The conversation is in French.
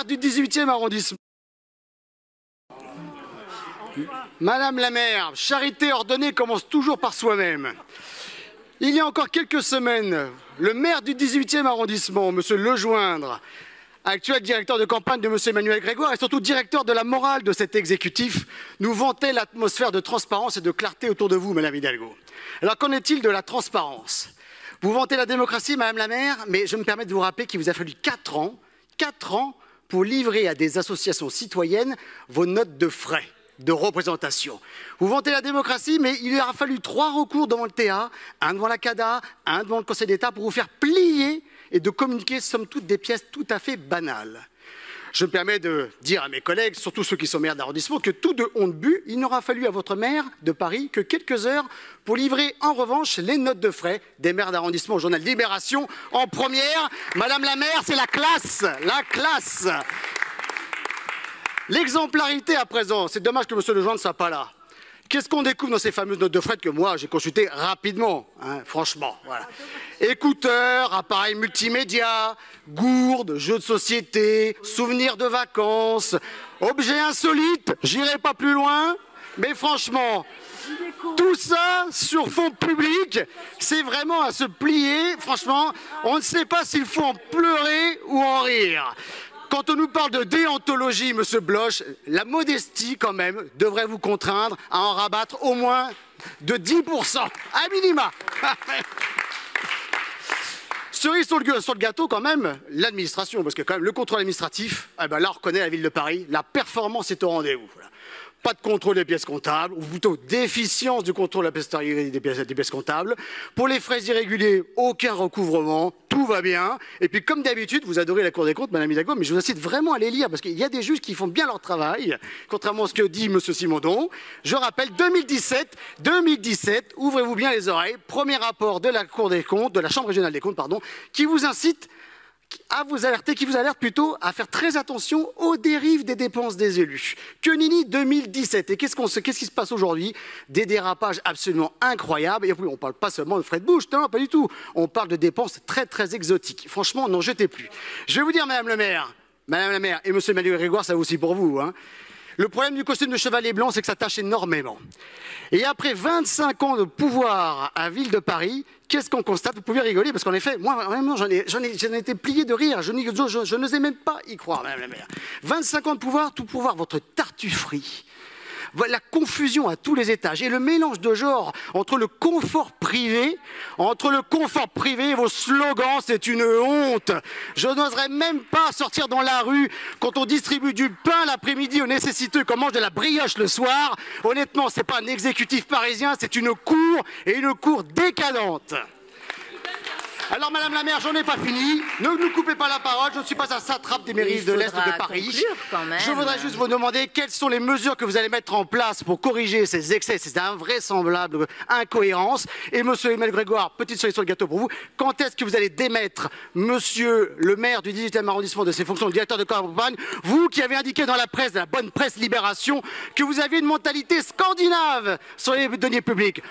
maire du 18e arrondissement. Madame la maire, charité ordonnée commence toujours par soi-même. Il y a encore quelques semaines, le maire du 18e arrondissement, M. Lejoindre, actuel directeur de campagne de M. Emmanuel Grégoire et surtout directeur de la morale de cet exécutif, nous vantait l'atmosphère de transparence et de clarté autour de vous, Madame Hidalgo. Alors qu'en est-il de la transparence? Vous vantez la démocratie, Madame la maire, mais je me permets de vous rappeler qu'il vous a fallu 4 ans pour livrer à des associations citoyennes vos notes de frais de représentation. Vous vantez la démocratie, mais il lui aura fallu 3 recours devant le TA, un devant la CADA, un devant le Conseil d'État pour vous faire plier et de communiquer somme toute des pièces tout à fait banales. Je me permets de dire à mes collègues, surtout ceux qui sont maires d'arrondissement, que tout de honte but, il n'aura fallu à votre maire de Paris que quelques heures pour livrer en revanche les notes de frais des maires d'arrondissement au journal Libération en première. Madame la maire, c'est la classe, la classe. L'exemplarité à présent, c'est dommage que M. Lejoindre ne soit pas là. Qu'est-ce qu'on découvre dans ces fameuses notes de frais que moi j'ai consultées rapidement, hein, franchement, voilà. Écouteurs, appareils multimédia, gourdes, jeux de société, souvenirs de vacances, objets insolites, j'irai pas plus loin, mais franchement, tout ça sur fond public, c'est vraiment à se plier, franchement, on ne sait pas s'il faut en pleurer ou en rire. Quand on nous parle de déontologie, Monsieur Bloch, la modestie, quand même, devrait vous contraindre à en rabattre au moins de 10%, à minima. Cerise sur le gâteau, quand même, l'administration, parce que quand même, le contrôle administratif, eh ben là, on reconnaît la ville de Paris, la performance est au rendez-vous. Voilà. Pas de contrôle des pièces comptables, ou plutôt déficience du contrôle des pièces comptables. Pour les frais irréguliers, aucun recouvrement, tout va bien. Et puis, comme d'habitude, vous adorez la Cour des comptes, Madame Hidalgo, mais je vous incite vraiment à les lire, parce qu'il y a des juges qui font bien leur travail, contrairement à ce que dit M. Simondon. Je rappelle, 2017, ouvrez-vous bien les oreilles, premier rapport de la Cour des comptes, de la Chambre régionale des comptes, pardon, qui vous incite à vous alerter, qui vous alerte plutôt à faire très attention aux dérives des dépenses des élus. Que nenni 2017. Et qu'est-ce qui se passe aujourd'hui? Des dérapages absolument incroyables. Et puis, on ne parle pas seulement de frais de bouche, non, pas du tout. On parle de dépenses très, très exotiques. Franchement, n'en jetez plus. Je vais vous dire, Madame la maire, et Monsieur Emmanuel Grégoire, ça va aussi pour vous, hein. Le problème du costume de chevalier blanc, c'est que ça tâche énormément. Et après 25 ans de pouvoir à Ville de Paris, qu'est-ce qu'on constate? Vous pouvez rigoler, parce qu'en effet, moi, vraiment, j'en ai été plié de rire. Je n'osais même pas y croire, Madame la maire. 25 ans de pouvoir, tout pouvoir, votre tartufferie. La confusion à tous les étages et le mélange de genres entre le confort privé et vos slogans, c'est une honte. Je n'oserais même pas sortir dans la rue quand on distribue du pain l'après-midi aux nécessiteux, qu'on mange de la brioche le soir. Honnêtement, c'est pas un exécutif parisien, c'est une cour, et une cour décadente. Alors, Madame la maire, j'en ai pas fini. Ne nous coupez pas la parole. Je ne suis pas un satrape des mairies de l'Est de Paris. Je voudrais juste vous demander quelles sont les mesures que vous allez mettre en place pour corriger ces excès, ces invraisemblables incohérences. Et Monsieur Emmanuel Grégoire, petite cerise sur le gâteau pour vous, quand est-ce que vous allez démettre Monsieur le maire du 18e arrondissement de ses fonctions de directeur de campagne, vous qui avez indiqué dans la presse, la bonne presse Libération, que vous aviez une mentalité scandinave sur les deniers publics?